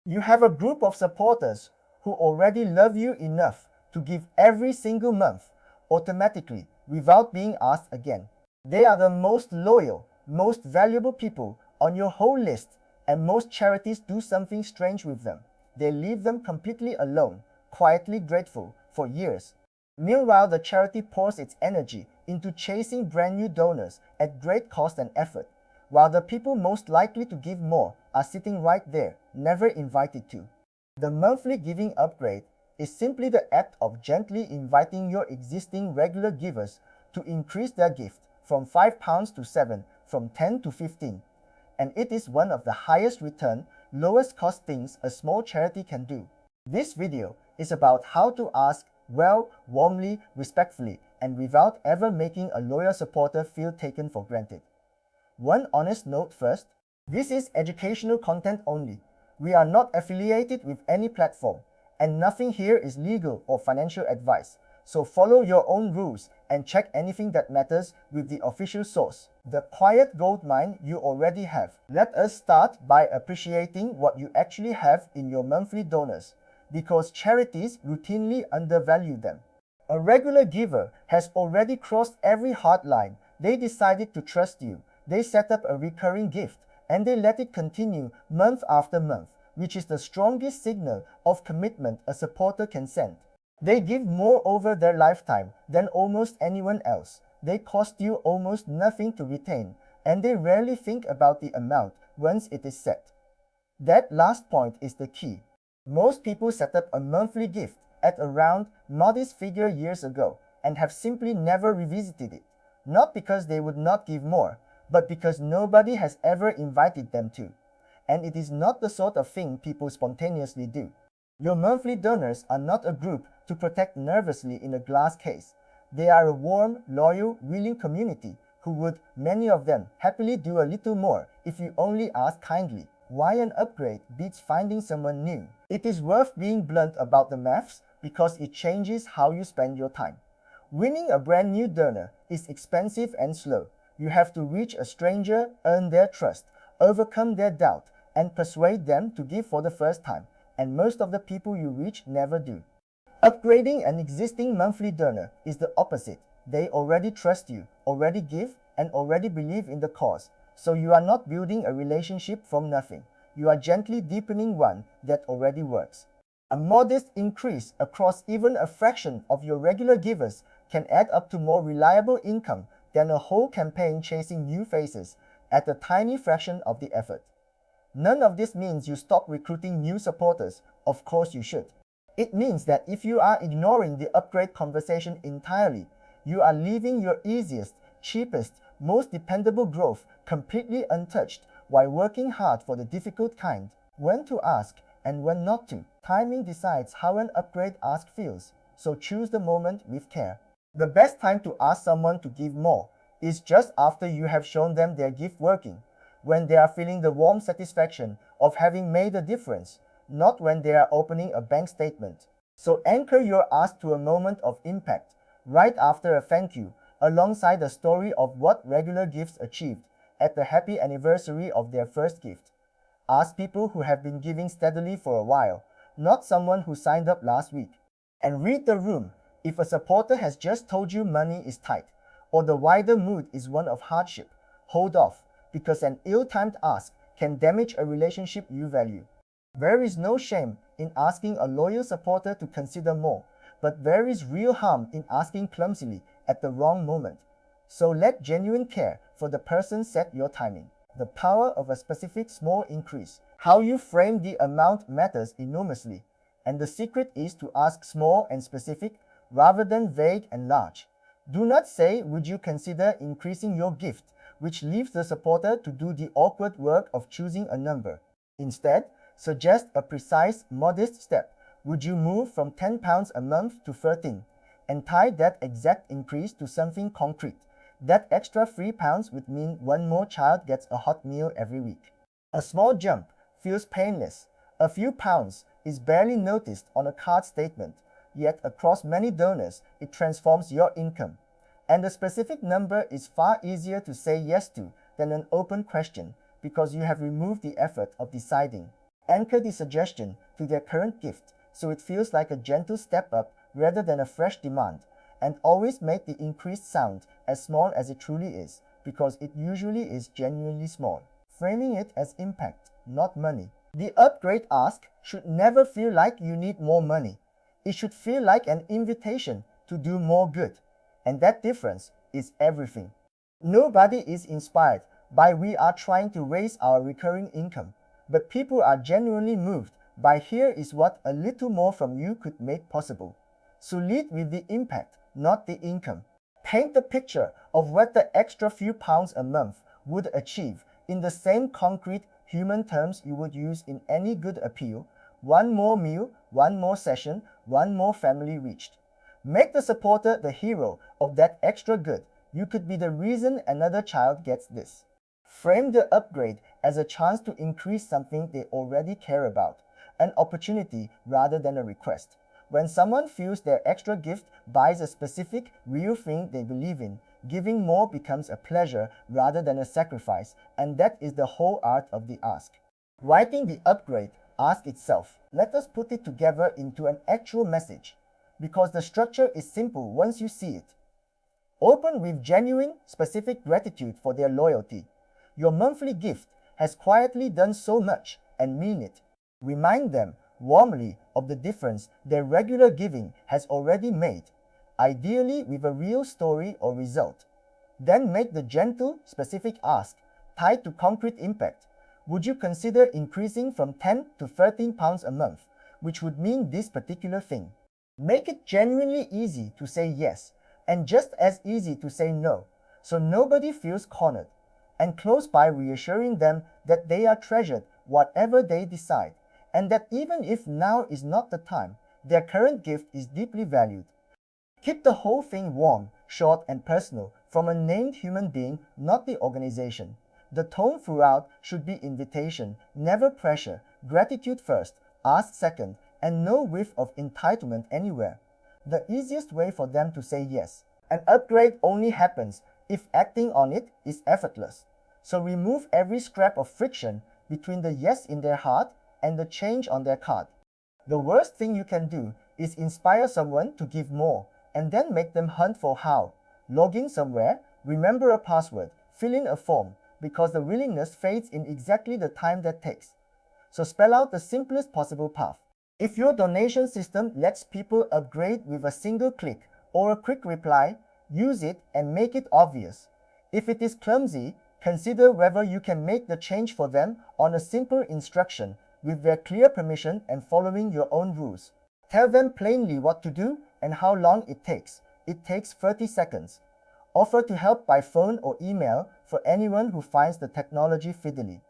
You have a group of supporters who already love you enough to give every single month, automatically, without being asked again. They are the most loyal, most valuable people on your whole list, and most charities do something strange with them. They leave them completely alone, quietly grateful, for years. Meanwhile, the charity pours its energy into chasing brand new donors at great cost and effort, while the people most likely to give more are sitting right there, never invited to. The monthly giving upgrade is simply the act of gently inviting your existing regular givers to increase their gift from £5 to 7, from 10 to 15. And it is one of the highest return, lowest cost things a small charity can do. This video is about how to ask well, warmly, respectfully, and without ever making a loyal supporter feel taken for granted. One honest note first, this is educational content only. We are not affiliated with any platform, and nothing here is legal or financial advice. So follow your own rules and check anything that matters with the official source. The quiet gold mine you already have. Let us start by appreciating what you actually have in your monthly donors, because charities routinely undervalue them. A regular giver has already crossed every hard line. They decided to trust you. They set up a recurring gift, and they let it continue month after month, which is the strongest signal of commitment a supporter can send. They give more over their lifetime than almost anyone else. They cost you almost nothing to retain, and they rarely think about the amount once it is set. That last point is the key. Most people set up a monthly gift at a round, modest figure years ago and have simply never revisited it, not because they would not give more, but because nobody has ever invited them to. And it is not the sort of thing people spontaneously do. Your monthly donors are not a group to protect nervously in a glass case. They are a warm, loyal, willing community who would, many of them, happily do a little more if you only ask kindly. Why an upgrade beats finding someone new? It is worth being blunt about the maths because it changes how you spend your time. Winning a brand new donor is expensive and slow. You have to reach a stranger, earn their trust, overcome their doubt, and persuade them to give for the first time, and most of the people you reach never do. Upgrading an existing monthly donor is the opposite. They already trust you, already give, and already believe in the cause. So you are not building a relationship from nothing. You are gently deepening one that already works. A modest increase across even a fraction of your regular givers can add up to more reliable income than a whole campaign chasing new faces at a tiny fraction of the effort. None of this means you stop recruiting new supporters. Of course you should. It means that if you are ignoring the upgrade conversation entirely, you are leaving your easiest, cheapest, most dependable growth completely untouched while working hard for the difficult kind. When to ask and when not to. Timing decides how an upgrade ask feels, so choose the moment with care. The best time to ask someone to give more is just after you have shown them their gift working, when they are feeling the warm satisfaction of having made a difference, not when they are opening a bank statement. So anchor your ask to a moment of impact, right after a thank you, alongside a story of what regular gifts achieved at the happy anniversary of their first gift. Ask people who have been giving steadily for a while, not someone who signed up last week. And read the room. If a supporter has just told you money is tight, or the wider mood is one of hardship, hold off, because an ill-timed ask can damage a relationship you value. There is no shame in asking a loyal supporter to consider more, but there is real harm in asking clumsily at the wrong moment. So let genuine care for the person set your timing. The power of a specific small increase. How you frame the amount matters enormously, and the secret is to ask small and specific rather than vague and large. Do not say, would you consider increasing your gift, which leaves the supporter to do the awkward work of choosing a number. Instead, suggest a precise, modest step. Would you move from £10 a month to 13? And tie that exact increase to something concrete. That extra £3 would mean one more child gets a hot meal every week. A small jump feels painless. A few pounds is barely noticed on a card statement, yet across many donors, it transforms your income. And a specific number is far easier to say yes to than an open question because you have removed the effort of deciding. Anchor the suggestion to their current gift so it feels like a gentle step up rather than a fresh demand, and always make the increase sound as small as it truly is, because it usually is genuinely small. Framing it as impact, not money. The upgrade ask should never feel like you need more money. It should feel like an invitation to do more good. And that difference is everything. Nobody is inspired by we are trying to raise our recurring income, but people are genuinely moved by here is what a little more from you could make possible. So lead with the impact, not the income. Paint the picture of what the extra few pounds a month would achieve in the same concrete human terms you would use in any good appeal. One more meal, one more session, one more family reached. Make the supporter the hero of that extra good. You could be the reason another child gets this. Frame the upgrade as a chance to increase something they already care about, an opportunity rather than a request. When someone feels their extra gift buys a specific, real thing they believe in, giving more becomes a pleasure rather than a sacrifice, and that is the whole art of the ask. Writing the upgrade ask itself. Let us put it together into an actual message, because the structure is simple once you see it. Open with genuine, specific gratitude for their loyalty. Your monthly gift has quietly done so much, and mean it. Remind them warmly of the difference their regular giving has already made, ideally with a real story or result. Then make the gentle, specific ask tied to concrete impact. Would you consider increasing from 10 to 13 pounds a month, which would mean this particular thing? Make it genuinely easy to say yes, and just as easy to say no, so nobody feels cornered. And close by reassuring them that they are treasured whatever they decide, and that even if now is not the time, their current gift is deeply valued. Keep the whole thing warm, short, and personal from a named human being, not the organization. The tone throughout should be invitation, never pressure, gratitude first, ask second, and no whiff of entitlement anywhere. The easiest way for them to say yes. An upgrade only happens if acting on it is effortless. So remove every scrap of friction between the yes in their heart and the change on their card. The worst thing you can do is inspire someone to give more and then make them hunt for how. Log in somewhere, remember a password, fill in a form, because the willingness fades in exactly the time that takes. So spell out the simplest possible path. If your donation system lets people upgrade with a single click or a quick reply, use it and make it obvious. If it is clumsy, consider whether you can make the change for them on a simple instruction with their clear permission and following your own rules. Tell them plainly what to do and how long it takes. It takes 30 seconds. Offer to help by phone or email for anyone who finds the technology fiddly.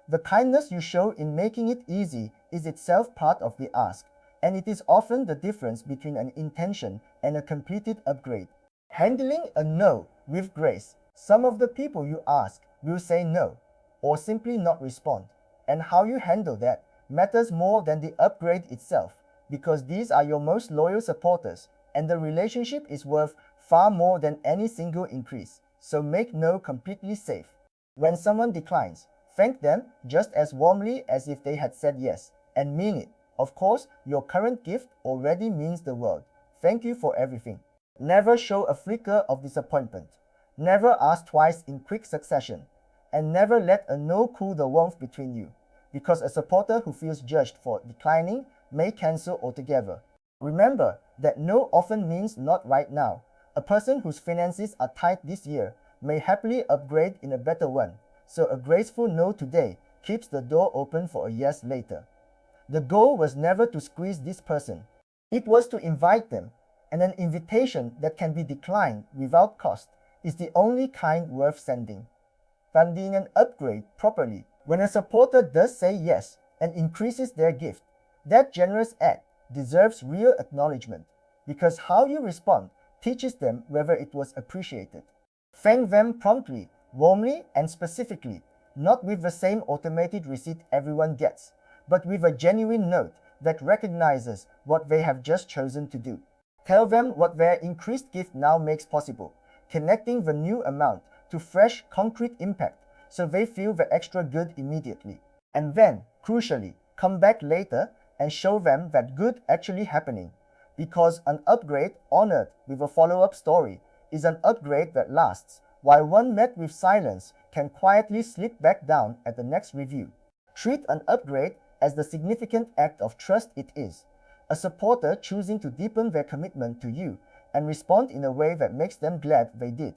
The kindness you show in making it easy is itself part of the ask, and it is often the difference between an intention and a completed upgrade. Handling a no with grace. Some of the people you ask will say no, or simply not respond, and how you handle that matters more than the upgrade itself, because these are your most loyal supporters, and the relationship is worth far more than any single increase. So make no completely safe. When someone declines, thank them just as warmly as if they had said yes, and mean it. Of course, your current gift already means the world. Thank you for everything. Never show a flicker of disappointment. Never ask twice in quick succession. And never let a no cool the warmth between you, because a supporter who feels judged for declining may cancel altogether. Remember that no often means not right now. A person whose finances are tight this year may happily upgrade in a better one, so a graceful no today keeps the door open for a yes later. The goal was never to squeeze this person. It was to invite them, and an invitation that can be declined without cost is the only kind worth sending. Funding an upgrade properly. When a supporter does say yes and increases their gift, that generous act deserves real acknowledgement, because how you respond teaches them whether it was appreciated. Thank them promptly, warmly, and specifically, not with the same automated receipt everyone gets, but with a genuine note that recognizes what they have just chosen to do. Tell them what their increased gift now makes possible, connecting the new amount to fresh, concrete impact so they feel the extra good immediately. And then, crucially, come back later and show them that good actually happening. Because an upgrade honored with a follow-up story is an upgrade that lasts, while one met with silence can quietly slip back down at the next review. Treat an upgrade as the significant act of trust it is, a supporter choosing to deepen their commitment to you and respond in a way that makes them glad they did.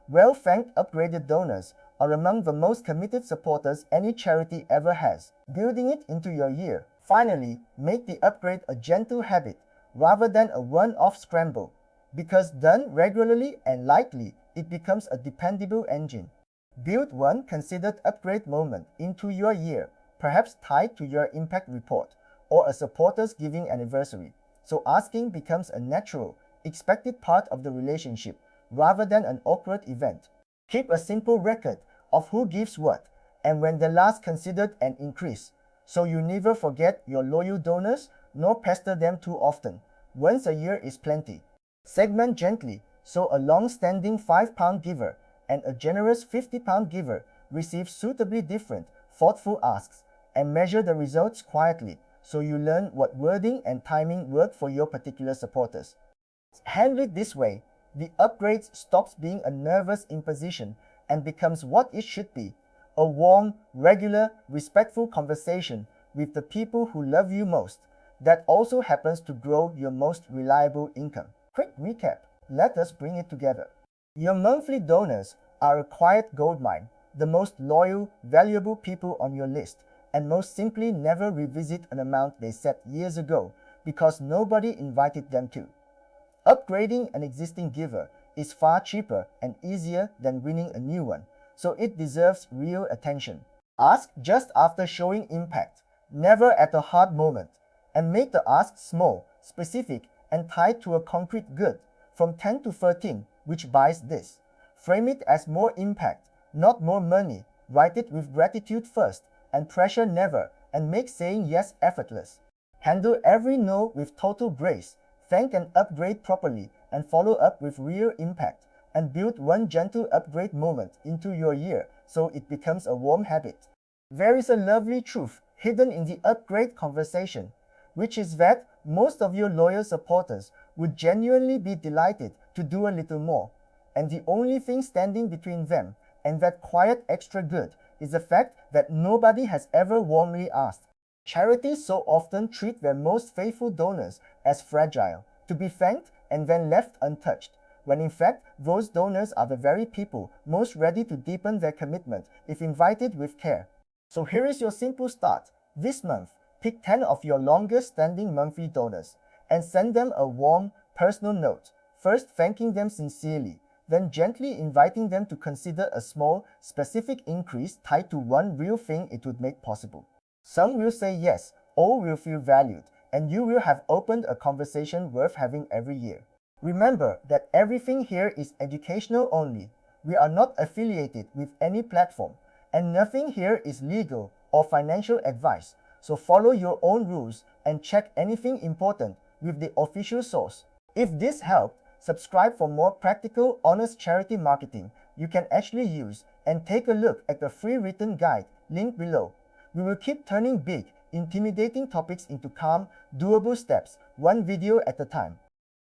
Well-thanked upgraded donors are among the most committed supporters any charity ever has, building it into your year. Finally, make the upgrade a gentle habit rather than a one-off scramble, because done regularly and lightly, it becomes a dependable engine. Build one considered upgrade moment into your year, perhaps tied to your impact report or a supporter's giving anniversary, so asking becomes a natural, expected part of the relationship rather than an awkward event. Keep a simple record of who gives what and when they last considered an increase, so you never forget your loyal donors nor pester them too often. Once a year is plenty. Segment gently, so a long-standing £5 giver and a generous £50 giver receive suitably different, thoughtful asks, and measure the results quietly, so you learn what wording and timing work for your particular supporters. Handle it this way, the upgrade stops being a nervous imposition and becomes what it should be, a warm, regular, respectful conversation with the people who love you most, that also happens to grow your most reliable income. Quick recap, let us bring it together. Your monthly donors are a quiet goldmine, the most loyal, valuable people on your list, and most simply never revisit an amount they set years ago because nobody invited them to. Upgrading an existing giver is far cheaper and easier than winning a new one, so it deserves real attention. Ask just after showing impact, never at a hard moment, and make the ask small, specific, and tied to a concrete good, from 10 to 13, which buys this. Frame it as more impact, not more money. Write it with gratitude first, and pressure never, and make saying yes effortless. Handle every no with total grace. Thank and upgrade properly, and follow up with real impact, and build one gentle upgrade moment into your year so it becomes a warm habit. There is a lovely truth hidden in the upgrade conversation, which is that most of your loyal supporters would genuinely be delighted to do a little more, and the only thing standing between them and that quiet extra good is the fact that nobody has ever warmly asked. Charities so often treat their most faithful donors as fragile, to be thanked and then left untouched, when in fact those donors are the very people most ready to deepen their commitment if invited with care. So here is your simple start. This month, pick 10 of your longest standing monthly donors and send them a warm, personal note, first thanking them sincerely, then gently inviting them to consider a small, specific increase tied to one real thing it would make possible. Some will say yes, all will feel valued, and you will have opened a conversation worth having every year. Remember that everything here is educational only. We are not affiliated with any platform, and nothing here is legal or financial advice, so follow your own rules and check anything important with the official source. If this helped, subscribe for more practical, honest charity marketing you can actually use, and take a look at the free written guide linked below. We will keep turning big, intimidating topics into calm, doable steps, one video at a time.